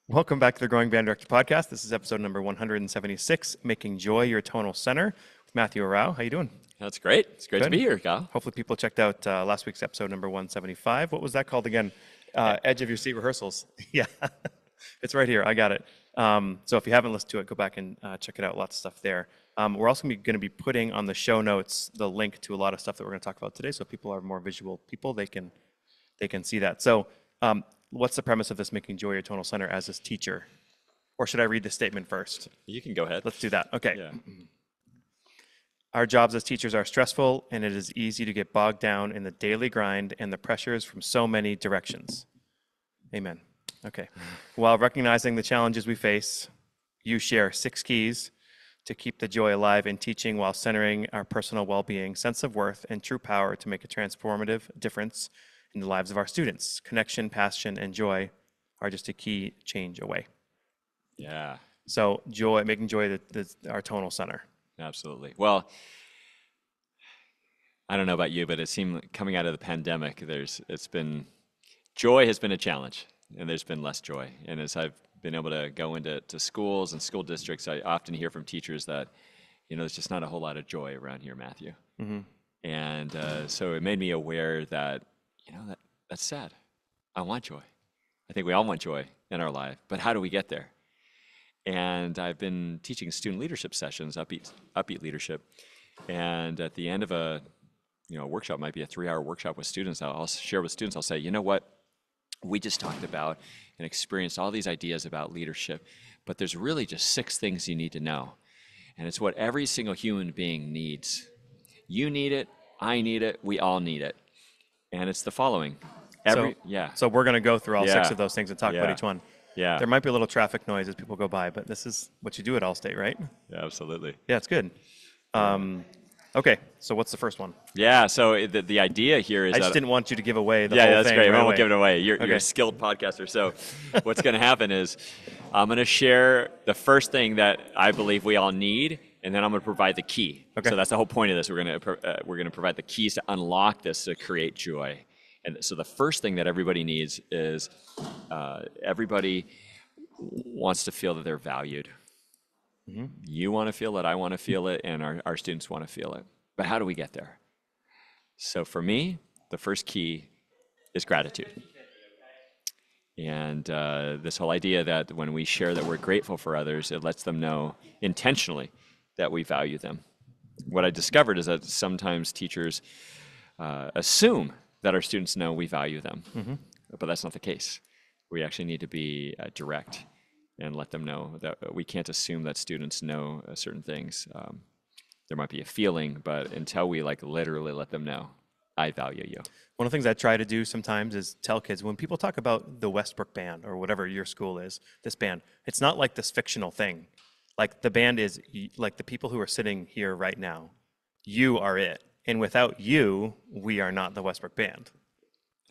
Welcome back to the Growing Band Director Podcast. This is episode number 176, Making Joy Your Tonal Center with Matthew Arau. How you doing? That's great. It's great to be here, Kyle. Hopefully people checked out last week's episode number 175. What was that called again? Edge of Your Seat Rehearsals. Yeah, it's right here. I got it. So if you haven't listened to it, go back and check it out. Lots of stuff there. We're also going to be putting on the show notes the link to a lot of stuff that we're going to talk about today. So if people are more visual people, they can see that. So what's the premise of this Making Joy Your Tonal Center as this teacher? Or should I read the statement first? You can go ahead. Let's do that. Okay. Yeah. Our jobs as teachers are stressful, and it is easy to get bogged down in the daily grind and the pressures from so many directions. Amen. Okay. While recognizing the challenges we face, you share 6 keys to keep the joy alive in teaching while centering our personal well-being, sense of worth, and true power to make a transformative difference in the lives of our students. Connection, passion, and joy are just a key change away. Yeah. So joy, making joy our tonal center. Absolutely. Well, I don't know about you, but it seemed like coming out of the pandemic, joy has been a challenge, and there's been less joy. And as I've been able to go into schools and school districts, I often hear from teachers that, there's just not a whole lot of joy around here, Matthew. Mm-hmm. And so it made me aware that, that's sad. I want joy. I think we all want joy in our life, but how do we get there? And I've been teaching student leadership sessions, upbeat leadership. And at the end of a workshop, might be a 3-hour workshop with students, I'll share with students, I'll say, you know what? We just talked about and experienced all these ideas about leadership, but there's really just 6 things you need to know. And it's what every single human being needs. You need it, I need it, we all need it. And it's the following. So we're going to go through all 6 of those things and talk about each one. Yeah. There might be a little traffic noise as people go by, but this is what you do at Allstate, right? Yeah, absolutely. Yeah, it's good. Okay, so what's the first one? Yeah, so the idea here is I just didn't want you to give away the whole thing. Yeah, that's great. Right I won't give it away. You're a skilled podcaster. So what's going to happen is I'm going to share the first thing that I believe we all need, and then I'm going to provide the key. Okay. So that's the whole point of this. We're going to provide the keys to unlock this to create joy. And so the first thing that everybody needs is everybody wants to feel that they're valued. Mm-hmm. You want to feel it, I want to feel it, and our students want to feel it. But how do we get there? So for me, the first key is gratitude. And this whole idea that when we share that we're grateful for others, it lets them know intentionally that we value them. What I discovered is that sometimes teachers assume that our students know we value them, mm-hmm. but that's not the case. We actually need to be direct and let them know that we can't assume that students know certain things. There might be a feeling, but until we literally let them know, I value you. One of the things I try to do sometimes is tell kids, when people talk about the Westbrook Band or whatever your school is, this band, it's not like this fictional thing. Like the band is like the people who are sitting here right now. You are it. And without you, we are not the Westbrook Band.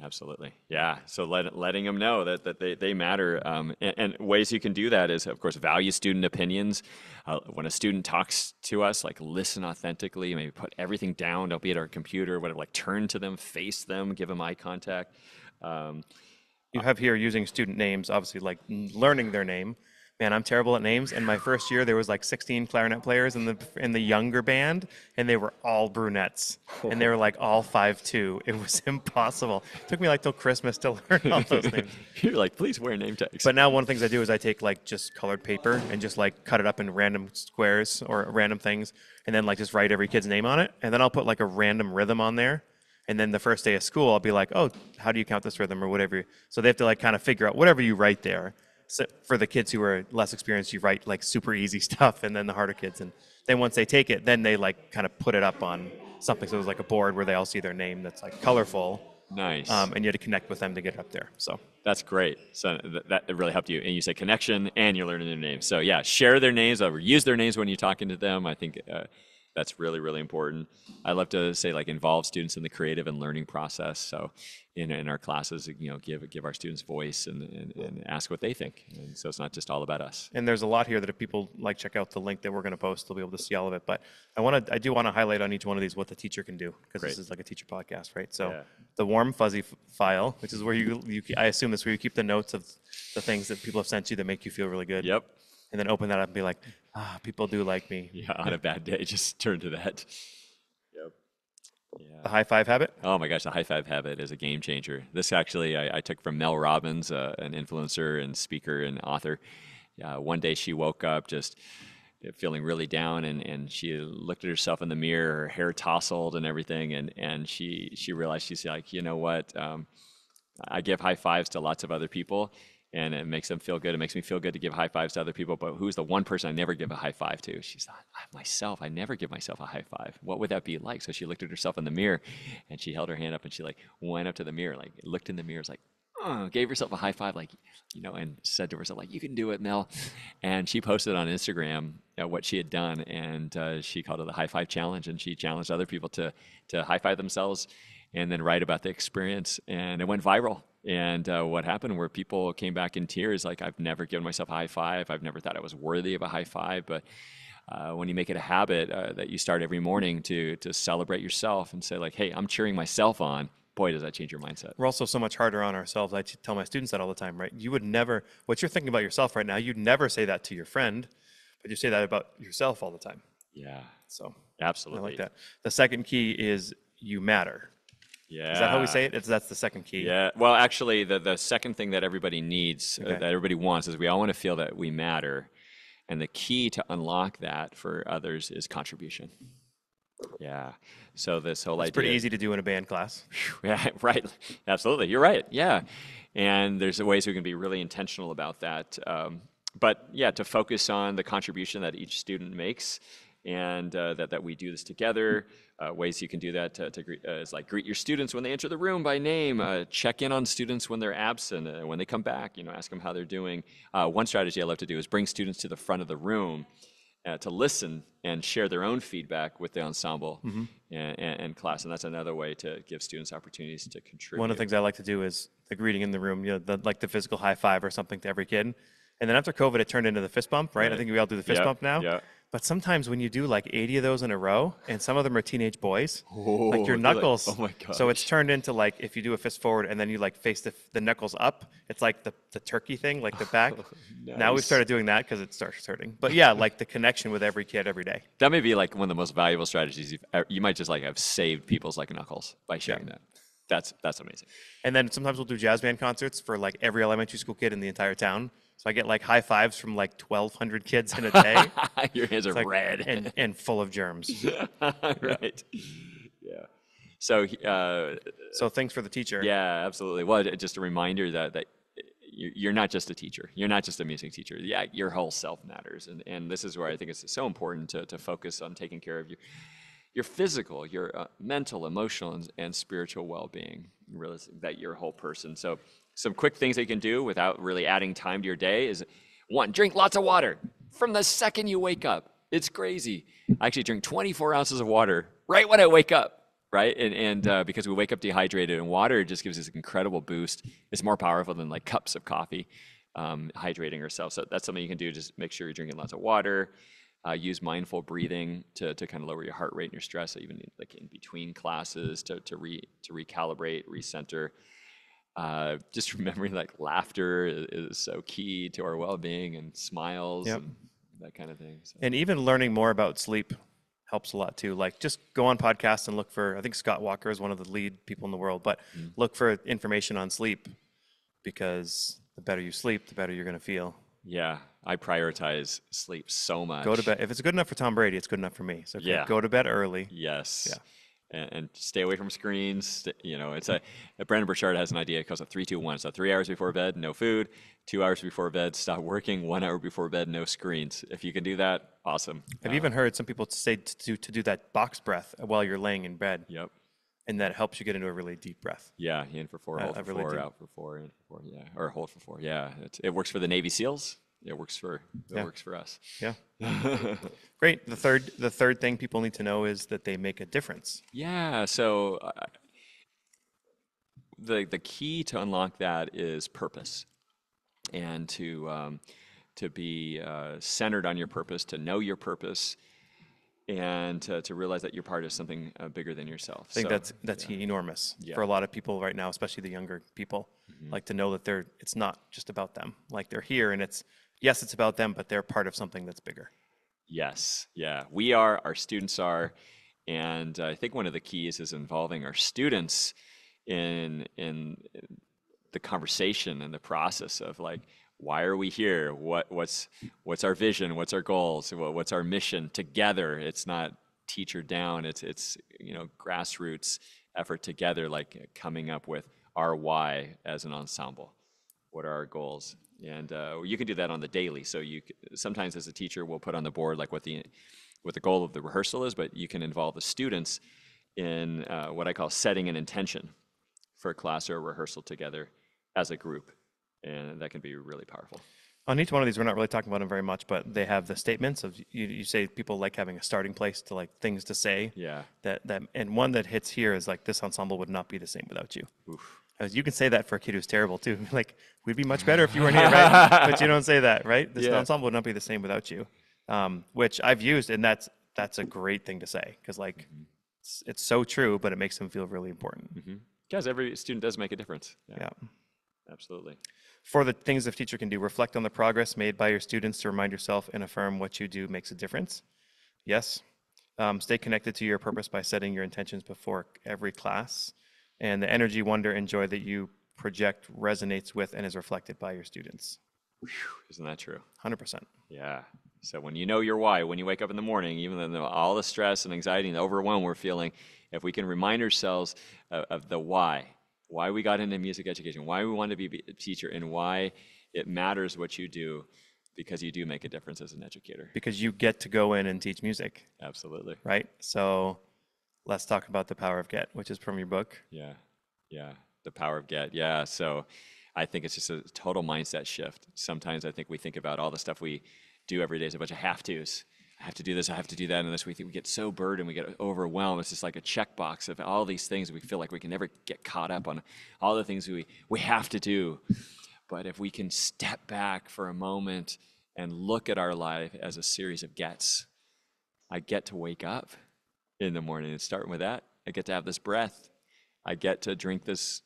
Absolutely. Yeah. So letting them know that they matter. And ways you can do that is, of course, value student opinions. When a student talks to us, listen authentically, maybe put everything down, don't be at our computer, whatever, turn to them, face them, give them eye contact. You have here using student names, obviously, learning their name. Man, I'm terrible at names. And my first year, there was 16 clarinet players in the younger band, and they were all brunettes, and they were all 5'2". It was impossible. It took me till Christmas to learn all those names. You're please wear name tags. But now one of the things I do is I take just colored paper and just cut it up in random squares or random things, and then just write every kid's name on it, and then I'll put a random rhythm on there. And then the first day of school, I'll be oh, how do you count this rhythm or whatever? So they have to kind of figure out whatever you write there. So for the kids who are less experienced, you write super easy stuff, and then the harder kids. And then once they take it, then they kind of put it up on something. So there's a board where they all see their name that's colorful. Nice. And you had to connect with them to get it up there. So that's great. So that really helped you. And you say connection, and you're learning their names. So yeah, share their names, or use their names when you're talking to them. I think That's really, really important. I love to say like involve students in the creative and learning process. So in our classes, give our students voice and ask what they think. And so it's not just all about us. And there's a lot here that if people like check out the link that we're going to post, they'll be able to see all of it. But I do want to highlight on each one of these what the teacher can do, because this is like a teacher podcast, right? So Yeah. the warm fuzzy file, which is where I assume this is where you keep the notes of the things that people have sent you that make you feel really good. Yep. And then open that up and be like, people do like me. Yeah, on a bad day, just turn to that. Yep. Yeah. The high five habit. Oh my gosh, the high five habit is a game changer. This actually I took from Mel Robbins, an influencer and speaker and author. One day she woke up just feeling really down, and she looked at herself in the mirror, her hair tousled and everything, and she realized, she's like, you know what, I give high fives to lots of other people, and it makes them feel good. It makes me feel good to give high fives to other people, but who's the one person I never give a high five to? She thought, myself, I never give myself a high five. What would that be like? So she looked at herself in the mirror, and she held her hand up, and she like went up to the mirror, like looked in the mirror, was like, gave herself a high five, like, and said to herself, like, you can do it, Mel. And she posted on Instagram what she had done, and she called it the high five challenge, and she challenged other people to high five themselves and then write about the experience, and it went viral. And what happened where people came back in tears, like, I've never given myself a high five. I've never thought I was worthy of a high five. But when you make it a habit that you start every morning to celebrate yourself and say, like, hey, I'm cheering myself on, boy, does that change your mindset. We're also so much harder on ourselves. I tell my students that all the time, right? You would never, what you're thinking about yourself right now, you'd never say that to your friend, but you say that about yourself all the time. Yeah. So Absolutely. I like that. The second key is you matter. Yeah. Is that how we say it? That's the second key. Yeah. Well, actually, the second thing that everybody needs, that everybody wants, is we all want to feel that we matter. And the key to unlock that for others is contribution. Yeah. So this whole idea. It's pretty easy to do in a band class. Yeah, right. Absolutely. You're right. Yeah. And there's ways we can be really intentional about that. But yeah, to focus on the contribution that each student makes, and that we do this together. Ways you can do that is like greet your students when they enter the room by name, check in on students when they're absent, when they come back, ask them how they're doing. One strategy I love to do is bring students to the front of the room to listen and share their own feedback with the ensemble and class. And that's another way to give students opportunities to contribute. One of the things I like to do is the greeting in the room, like the physical high five or something to every kid. And then after COVID, it turned into the fist bump, right? I think we all do the fist bump now. Yeah. But sometimes when you do like 80 of those in a row, and some of them are teenage boys, like your knuckles. Oh my gosh. So it's turned into like, if you do a fist forward and then you like face the knuckles up, it's like the turkey thing, like the back. Now we've started doing that because it starts hurting. But yeah, like the connection with every kid every day. That may be like one of the most valuable strategies you might just like have saved people's like knuckles by sharing that. That's amazing. And then sometimes we'll do jazz band concerts for like every elementary school kid in the entire town. So I get like high fives from like 1,200 kids in a day. Your hands are like, red. And full of germs. Right. Yeah. So So thanks for the teacher. yeah, absolutely. Well, just a reminder that you're not just a teacher. You're not just a music teacher. Yeah, your whole self matters. And this is where I think it's so important to focus on taking care of your physical, your mental, emotional, and spiritual well-being, realizing that you're a whole person. So some quick things that you can do without really adding time to your day is, one, drink lots of water from the second you wake up. It's crazy. I actually drink 24 ounces of water right when I wake up, right? And because we wake up dehydrated, and water just gives us an incredible boost. It's more powerful than like cups of coffee, hydrating ourselves. So that's something you can do. Just make sure you're drinking lots of water. Use mindful breathing to kind of lower your heart rate and your stress, even like in between classes to recalibrate, recenter. Just remembering like laughter is so key to our well-being, and smiles and that kind of thing. So. And even learning more about sleep helps a lot too. Like just go on podcasts and look for, I think Scott Walker is one of the lead people in the world, but look for information on sleep, because the better you sleep, the better you're going to feel. Yeah, I prioritize sleep so much. Go to bed. If it's good enough for Tom Brady, it's good enough for me. So go to bed early. Yes. Yeah. And stay away from screens. It's Brandon Burchard has an idea. It calls it 3-2-1. So 3 hours before bed, no food. 2 hours before bed, stop working. 1 hour before bed, no screens. If you can do that, awesome. I've even heard some people say to do that box breath while you're laying in bed. Yep. And that helps you get into a really deep breath. Yeah, in for 4, hold for really 4, out for 4, in for 4. Yeah, or hold for 4. Yeah, it works for the Navy SEALs. it works for us. Yeah. Great. The third thing people need to know is that they make a difference. Yeah. So the key to unlock that is purpose, and to be centered on your purpose, to know your purpose, and to realize that you're part of something bigger than yourself. I think that's enormous for a lot of people right now, especially the younger people. Like to know that it's not just about them. Like they're here, and it's about them, but they're part of something that's bigger. Yes, yeah, we are, our students are, and I think one of the keys is involving our students in the conversation and the process of like, why are we here? What's our vision? What's our goals? What's our mission together? It's not teacher down. It's grassroots effort together, like coming up with our why as an ensemble. What are our goals? And you can do that on the daily. So sometimes as a teacher, we'll put on the board like what the goal of the rehearsal is, but you can involve the students in what I call setting an intention for a class or a rehearsal together as a group. And that can be really powerful. On each one of these, we're not really talking about them very much, but they have the statements of you say people like having a starting place to like things to say. Yeah. And one that hits here is like, this ensemble would not be the same without you. Oof. As you can say that for a kid who's terrible too. Like, we'd be much better if you weren't here, right? But you don't say that, right? This ensemble would not be the same without you, which I've used, and that's a great thing to say because like it's so true, but it makes them feel really important. Because every student does make a difference. Yeah. Absolutely. For the things the teacher can do, reflect on the progress made by your students to remind yourself and affirm what you do makes a difference. Yes. Stay connected to your purpose by setting your intentions before every class. And the energy, wonder, and joy that you project resonates with and is reflected by your students. Whew, isn't that true? 100%. Yeah. So when you know your why, when you wake up in the morning, even though all the stress and anxiety and the overwhelm we're feeling, if we can remind ourselves of the why we got into music education, why we want to be a teacher, and why it matters what you do, because you do make a difference as an educator. Because you get to go in and teach music. Absolutely. Right? So let's talk about The Power of Get, which is from your book. Yeah. The Power of Get. Yeah. So I think it's just a total mindset shift. Sometimes I think we think about all the stuff we do every day as a bunch of have-tos. I have to do this, I have to do that, and this we get so burdened, we get overwhelmed. It's just like a checkbox of all these things. We feel like we can never get caught up on all the things we have to do. But if we can step back for a moment and look at our life as a series of gets, I get to wake up in the morning, and starting with that, I get to have this breath. I get to drink this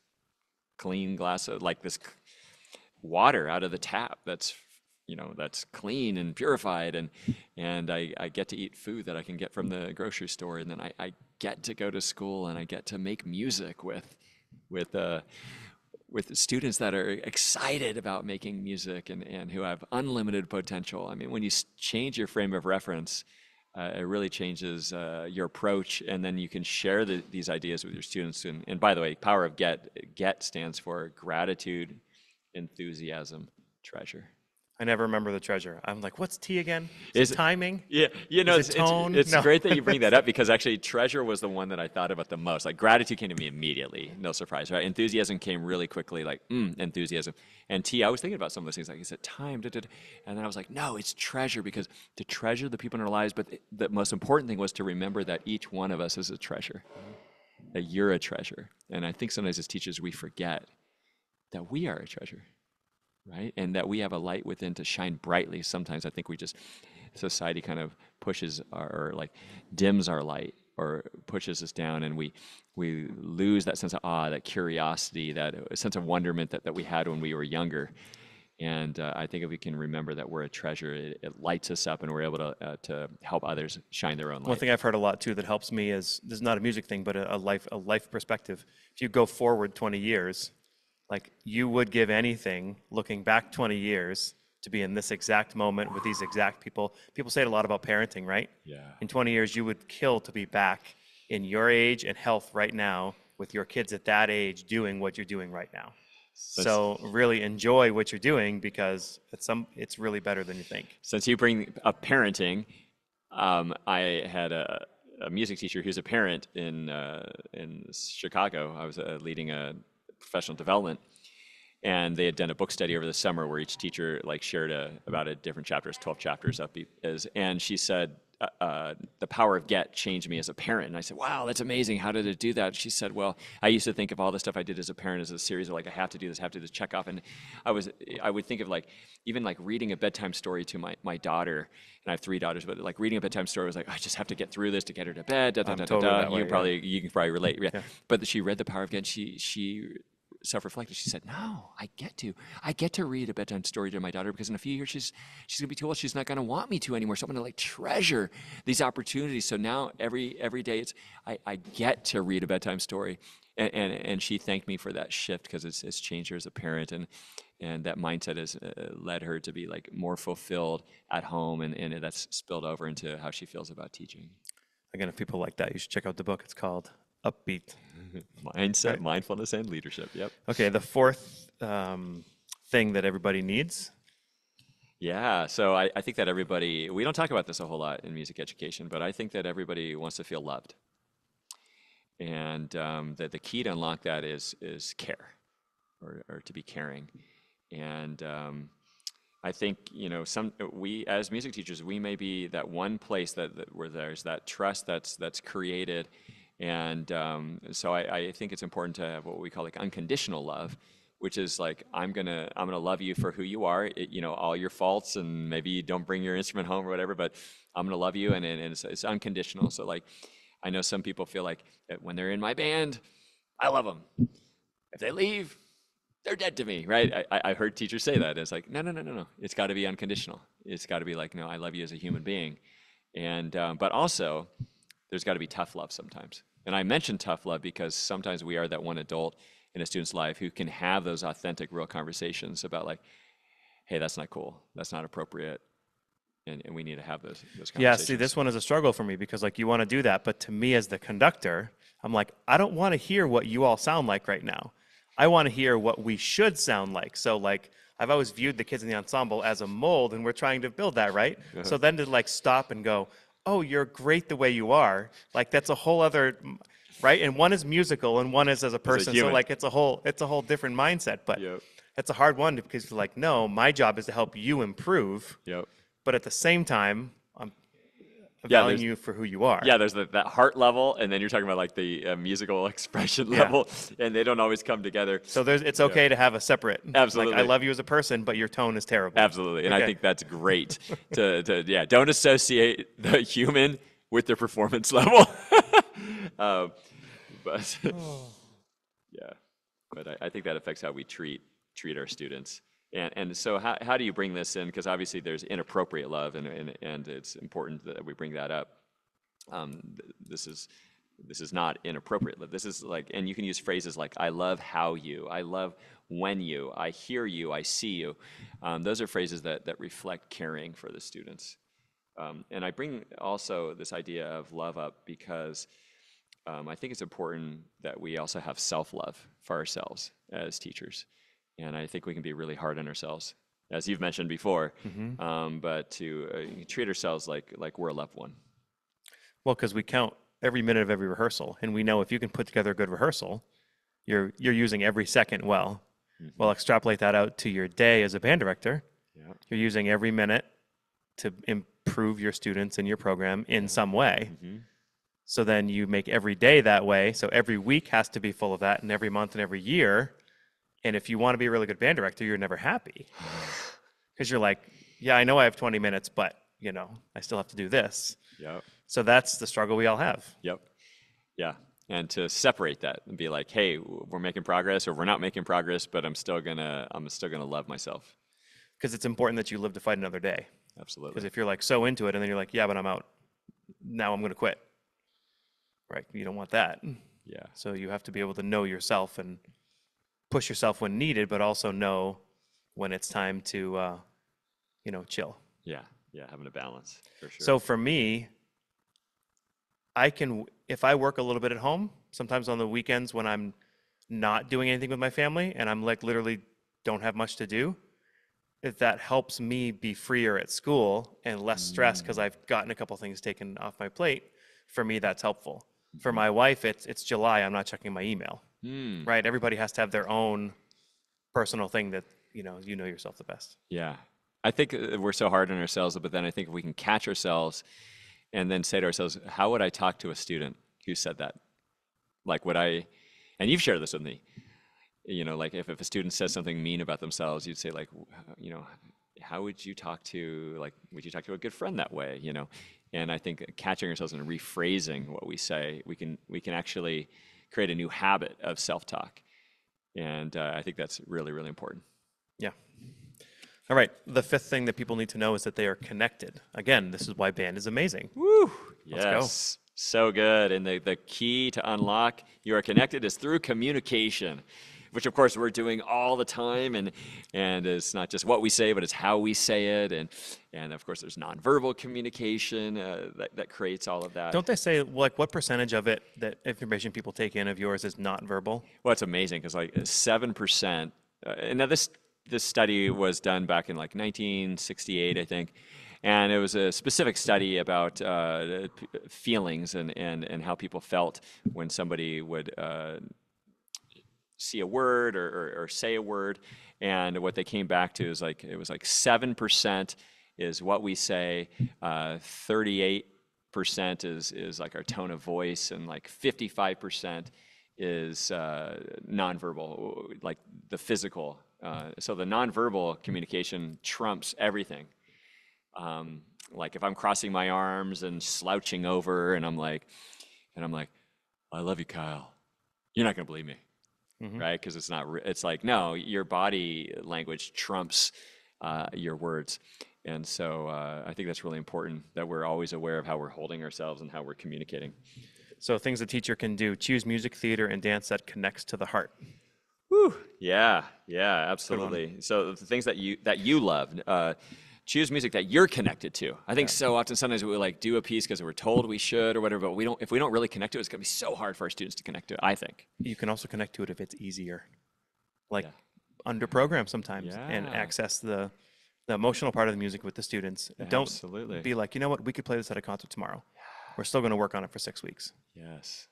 clean glass of like this water out of the tap that's clean and purified, and I get to eat food that I can get from the grocery store, and then I get to go to school, and I get to make music with students that are excited about making music and who have unlimited potential. I mean, when you change your frame of reference, it really changes your approach, and then you can share these ideas with your students. And by the way, Power of Get stands for gratitude, enthusiasm, treasure. I never remember the treasure. I'm like, what's T again? Is it timing? Yeah, Is it tone? It's No. great that you bring that up, because actually treasure was the one that I thought about the most. Like gratitude came to me immediately, no surprise, right? Enthusiasm came really quickly, like enthusiasm. And T, I was thinking about some of those things, like is it time? And then I was like, no, it's treasure, because to treasure the people in our lives, but the most important thing was to remember that each one of us is a treasure, that you're a treasure. And I think sometimes as teachers we forget that we are a treasure. Right? And that we have a light within to shine brightly. Sometimes I think society kind of pushes or like dims our light or pushes us down, and we lose that sense of awe, that curiosity, that sense of wonderment that we had when we were younger. And I think if we can remember that we're a treasure, it lights us up, and we're able to help others shine their own light. One thing I've heard a lot too that helps me is, this is not a music thing, but a life perspective. If you go forward 20 years, like you would give anything looking back 20 years to be in this exact moment with these exact people. People say it a lot about parenting, right? Yeah. In 20 years, you would kill to be back in your age and health right now with your kids at that age doing what you're doing right now. So really enjoy what you're doing, because it's really better than you think. Since you bring up parenting, I had a music teacher who's a parent in Chicago. I was leading a professional development, And they had done a book study over the summer where each teacher like shared about a different chapters, 12 chapters up. And she said, the power of get changed me as a parent. And I said, wow, that's amazing. How did it do that? She said, well, I used to think of all the stuff I did as a parent as a series of like, I have to do this, check off. And I would think of like, even like reading a bedtime story to my daughter, and I have 3 daughters, but like reading a bedtime story was like, I just have to get through this to get her to bed. I'm totally that way, You can probably relate. Yeah. But she read The Power of Get. She self-reflected. She said, no, I get to read a bedtime story to my daughter because in a few years she's gonna be too old. She's not gonna want me to anymore. So I'm gonna like treasure these opportunities. So now every day I get to read a bedtime story. And she thanked me for that shift because it's changed her as a parent, and that mindset has led her to be like more fulfilled at home, and that's spilled over into how she feels about teaching. Again, if people like that, you should check out the book. It's called Upbeat. Mindset, right. Mindfulness, and leadership. Yep. Okay, the fourth thing that everybody needs. Yeah, so I think that everybody, we don't talk about this a whole lot in music education, but I think that everybody wants to feel loved. And the key to unlock that is care, or to be caring. And I think, we as music teachers, we may be that one place where there's that trust that's created. And so I think it's important to have what we call like unconditional love, which is like, I'm gonna love you for who you are, all your faults, and maybe you don't bring your instrument home or whatever, but I'm gonna love you, and it's unconditional. So like, I know some people feel like when they're in my band, I love them. If they leave, they're dead to me, right? I heard teachers say that. It's like, no. It's got to be unconditional. It's got to be like, no, I love you as a human being. And but also, there's got to be tough love sometimes. And I mention tough love because sometimes we are that one adult in a student's life who can have those authentic, real conversations about like, hey, that's not cool. That's not appropriate. And we need to have those conversations. Yeah, see, this one is a struggle for me because like you want to do that, but to me as the conductor, I'm like, I don't want to hear what you all sound like right now. I want to hear what we should sound like. So like, I've always viewed the kids in the ensemble as a mold, and we're trying to build that, right? Uh-huh. So then to like stop and go, oh, you're great the way you are, like that's a whole other, right? And one is musical and one is as a person. So like it's a whole different mindset, but it's a hard one because you're like, no, my job is to help you improve. Yep. But at the same time, I'm valuing you for who you are. Yeah, there's that heart level, and then you're talking about like the musical expression level, and they don't always come together. So it's okay to have a separate. Absolutely. Like, I love you as a person, but your tone is terrible. Absolutely, and I think that's great. Don't associate the human with their performance level. But I think that affects how we treat our students. And so how do you bring this in? Because obviously there's inappropriate love, and it's important that we bring that up. This is not inappropriate love. This is like, and you can use phrases like, I love how you, I love when you, I hear you, I see you. Those are phrases that reflect caring for the students. And I bring also this idea of love up because I think it's important that we also have self-love for ourselves as teachers. And I think we can be really hard on ourselves, as you've mentioned before, but to treat ourselves like we're a loved one. Well, because we count every minute of every rehearsal, and we know if you can put together a good rehearsal, you're using every second well. Mm-hmm. Well, extrapolate that out to your day as a band director. Yeah. You're using every minute to improve your students and your program in some way. Mm-hmm. So then you make every day that way. So every week has to be full of that, and every month and every year. And if you want to be a really good band director, you're never happy. Because you're like, yeah, I know I have 20 minutes, but, I still have to do this. Yep. So that's the struggle we all have. Yep. Yeah. And to separate that and be like, hey, we're making progress or we're not making progress, but I'm still gonna love myself. Because it's important that you live to fight another day. Absolutely. Because if you're like so into it and then you're like, yeah, but I'm out. Now I'm going to quit. Right. You don't want that. Yeah. So you have to be able to know yourself and push yourself when needed, but also know when it's time to, chill. Yeah, having a balance, for sure. So for me, if I work a little bit at home, sometimes on the weekends when I'm not doing anything with my family and I'm like literally don't have much to do, if that helps me be freer at school and less stressed because I've gotten a couple things taken off my plate, for me that's helpful. For my wife, it's July, I'm not checking my email. Right? Everybody has to have their own personal thing that, you know yourself the best. Yeah. I think we're so hard on ourselves, but then I think if we can catch ourselves and then say to ourselves, how would I talk to a student who said that? Like, would I, and you've shared this with me, like if a student says something mean about themselves, you'd say like, how would you talk to, like, would you talk to a good friend that way, And I think catching ourselves and rephrasing what we say, we can actually create a new habit of self-talk. And I think that's really, really important. Yeah. All right. The fifth thing that people need to know is that they are connected. Again, this is why band is amazing. Woo! Let's go. Yes. So good. And the key to unlock you are connected is through communication, which of course we're doing all the time. And it's not just what we say, but it's how we say it. And of course there's nonverbal communication that creates all of that. Don't they say, like, what percentage of it, that information people take in of yours is not verbal? Well, it's amazing because like 7%, and now this study was done back in like 1968, I think. And it was a specific study about feelings and how people felt when somebody would see a word or say a word. And what they came back to is like, it was like 7% is what we say, 38% is like our tone of voice, and like 55% is nonverbal, like the physical. So the nonverbal communication trumps everything. Like if I'm crossing my arms and slouching over and I'm like, I love you, Kyle. You're not gonna believe me, right? Because it's not. It's like, no, your body language trumps your words, and so I think that's really important that we're always aware of how we're holding ourselves and how we're communicating. So things a teacher can do: choose music, theater, and dance that connects to the heart. Woo! Yeah, absolutely. So the things that you love. Choose music that you're connected to. I think so often, sometimes we like do a piece because we're told we should or whatever, but if we don't really connect to it, it's gonna be so hard for our students to connect to it, I think. You can also connect to it if it's easier, like under program sometimes, and access the emotional part of the music with the students. Don't be like, you know what, we could play this at a concert tomorrow. We're still going to work on it for 6 weeks. Yes.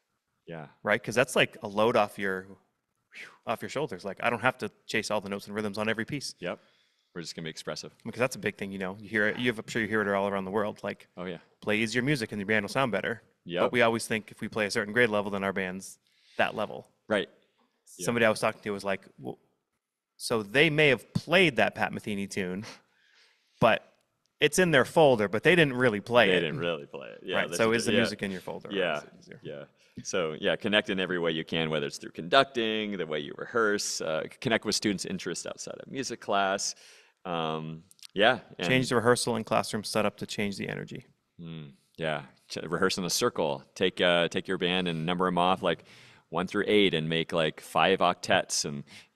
Yeah. Right? Because that's like a load off your shoulders. Like, I don't have to chase all the notes and rhythms on every piece. Yep. We're just gonna be expressive. Because that's a big thing, you hear it. I'm sure you hear it all around the world. Like, oh yeah, play easier music and the band will sound better. Yep. But we always think if we play a certain grade level, then our band's that level. Right. Somebody I was talking to was like, well, so they may have played that Pat Metheny tune, but it's in their folder, but they didn't really play it. They didn't really play it. Yeah. Right. So is the music in your folder? Yeah. Yeah. So yeah, connect in every way you can, whether it's through conducting, the way you rehearse, connect with students' interests outside of music class. Change the rehearsal and classroom setup to change the energy. Yeah, rehearse in a circle. Take your band and number them off like 1 through 8 and make like 5 octets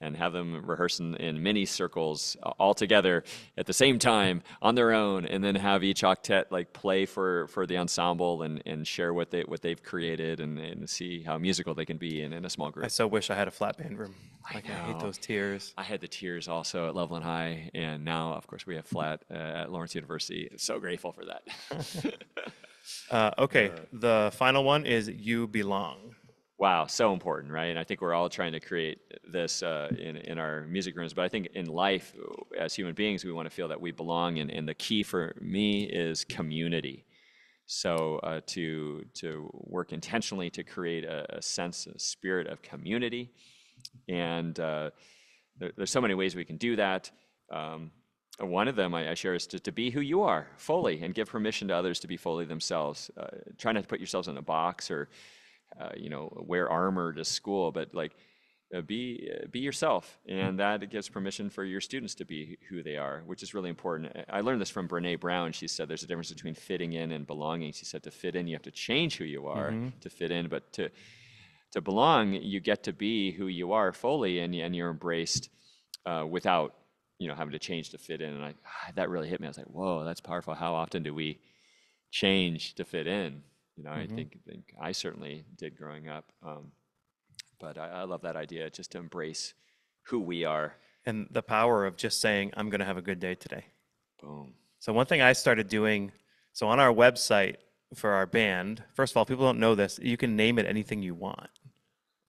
and have them rehearse in mini circles all together at the same time on their own, and then have each octet like play for the ensemble and share what they've created and see how musical they can be in a small group. I so wish I had a flat band room. I hate those tiers. I had the tiers also at Loveland High, and now of course we have flat at Lawrence University. So grateful for that. Okay, the final one is you belong. Wow, so important, right? And I think we're all trying to create this in our music rooms, but I think in life, as human beings, we want to feel that we belong, and the key for me is community. So to work intentionally to create a sense, a spirit of community, and there's so many ways we can do that. One of them I share is to be who you are fully, and give permission to others to be fully themselves. Try not to put yourselves in a box or wear armor to school, but like be yourself, and that gives permission for your students to be who they are, which is really important. I learned this from Brene Brown. She said there's a difference between fitting in and belonging. She said to fit in, you have to change who you are to fit in, but to belong, you get to be who you are fully, and you're embraced without having to change to fit in. And that really hit me. I was like, whoa, that's powerful. How often do we change to fit in? I think I certainly did growing up, but I love that idea, just to embrace who we are. And the power of just saying, I'm going to have a good day today. Boom. So one thing I started doing, so on our website for our band, first of all, people don't know this, you can name it anything you want,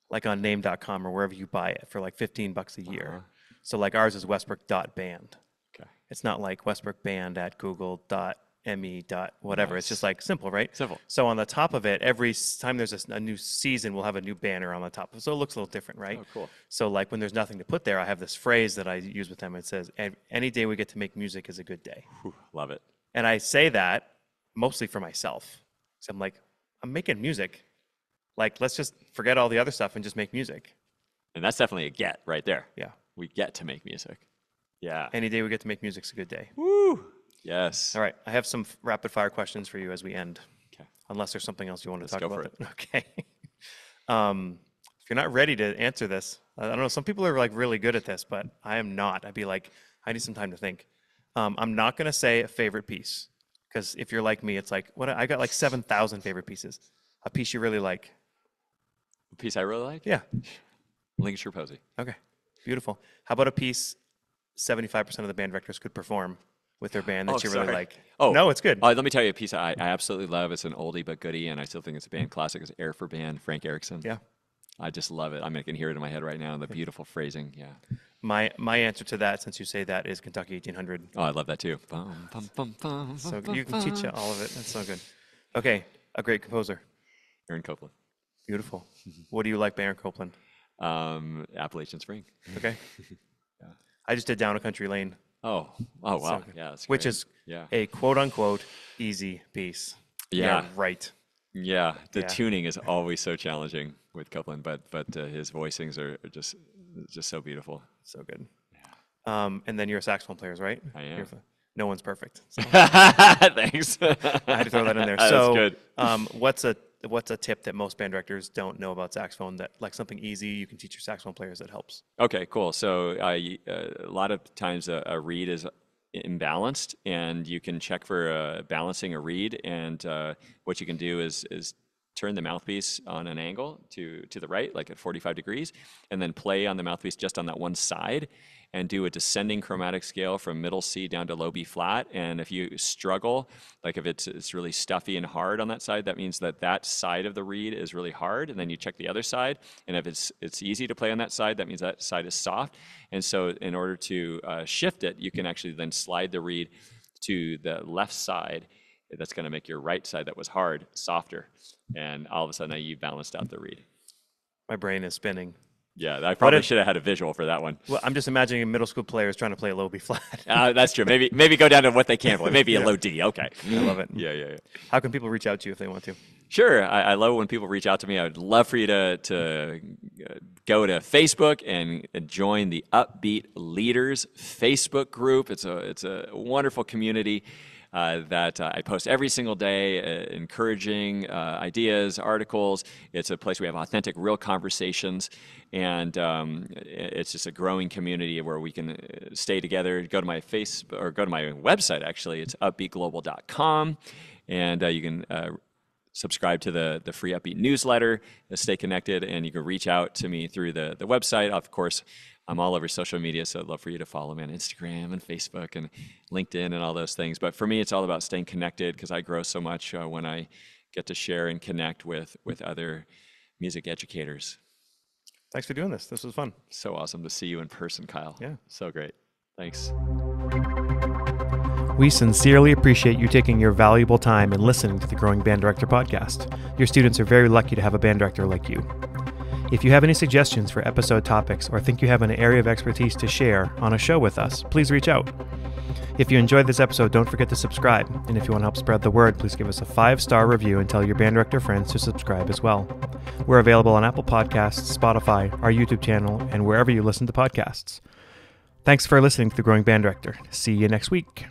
like on name.com or wherever you buy it for like $15 a year. So like ours is Westbrook.band. Okay. It's not like Westbrook.band at Google.me. Whatever. It's Nice. just like simple, right? Simple. So on the top of it, every time there's a new season, we'll have a new banner on the top. So it looks a little different, right? Oh, cool. So like when there's nothing to put there, I have this phrase that I use with them. It says, any day we get to make music is a good day. Whew, love it. And I say that mostly for myself. So I'm like, I'm making music. Like, let's just forget all the other stuff and just make music. And that's definitely a get right there. Yeah. We get to make music. Yeah. Any day we get to make music's a good day. Woo. Yes. All right. I have some rapid fire questions for you as we end. Okay. Unless there's something else you want to Let's talk go about. for Okay. If you're not ready to answer this, I don't know. Some people are like really good at this, but I am not. I'd be like, I need some time to think. I'm not going to say a favorite piece because if you're like me, it's like, what? I got like 7,000 favorite pieces. A piece you really like. A piece I really like? Yeah. Lincolnshire Posey. Okay. Beautiful. How about a piece 75% of the band directors could perform with their band that you really sorry. like? Oh. No, it's good. Let me tell you a piece I absolutely love. It's an oldie but goodie, and I still think it's a band classic. It's Air for Band, Frank Erickson. Yeah. I just love it. I mean, I can hear it in my head right now, the beautiful phrasing. Yeah. My answer to that, since you say that, is Kentucky 1800. Oh, I love that too. Bum, bum, bum, bum, So bum, you can teach you all of it. That's so good. Okay. A great composer. Aaron Copland. Beautiful. What do you like by Aaron Copland? Appalachian Spring. Okay. Yeah. I just did Down a Country Lane. Oh, wow. good. Yeah, that's Which great. is yeah. a quote unquote easy piece. Yeah. Right. Yeah, the Yeah. tuning is always so challenging with Copeland, but his voicings are just so beautiful. So good. And then you're a saxophone player, right? I am. No one's perfect. So Thanks. I had to throw that in there. That's So, good. What's a tip that most band directors don't know about saxophone? That like something easy you can teach your saxophone players that helps. Okay, cool. So a lot of times a reed is imbalanced, and you can check for balancing a reed. And what you can do is turn the mouthpiece on an angle to the right, like at 45 degrees, and then play on the mouthpiece just on that one side, and do a descending chromatic scale from middle C down to low B flat. And if you struggle, like if it's really stuffy and hard on that side, that means that side of the reed is really hard. And then you check the other side, and if it's easy to play on that side, that means that side is soft. And so in order to shift it, you can actually then slide the reed to the left side. That's going to make your right side that was hard softer, and all of a sudden now you balanced out the reed. My brain is spinning. Yeah, I probably should have had a visual for that one. Well, I'm just imagining middle school players trying to play a low B flat. That's true. Maybe go down to what they can play. Maybe a low D. Okay. I love it. Yeah. How can people reach out to you if they want to? Sure. I love when people reach out to me. I would love for you to go to Facebook and join the Upbeat Leaders Facebook group. It's a wonderful community that I post every single day, encouraging ideas, articles. It's a place we have authentic, real conversations, and it's just a growing community where we can stay together. Go to my go to my website. Actually, it's upbeatglobal.com, and you can subscribe to the free Upbeat newsletter to stay connected, and you can reach out to me through the website. Of course, I'm all over social media, so I'd love for you to follow me on Instagram and Facebook and LinkedIn and all those things. But for me, it's all about staying connected because I grow so much when I get to share and connect with other music educators. Thanks for doing this. This was fun. So awesome to see you in person, Kyle. Yeah. So great. Thanks. We sincerely appreciate you taking your valuable time and listening to the Growing Band Director podcast. Your students are very lucky to have a band director like you. If you have any suggestions for episode topics or think you have an area of expertise to share on a show with us, please reach out. If you enjoyed this episode, don't forget to subscribe. And if you want to help spread the word, please give us a 5-star review and tell your band director friends to subscribe as well. We're available on Apple Podcasts, Spotify, our YouTube channel, and wherever you listen to podcasts. Thanks for listening to The Growing Band Director. See you next week.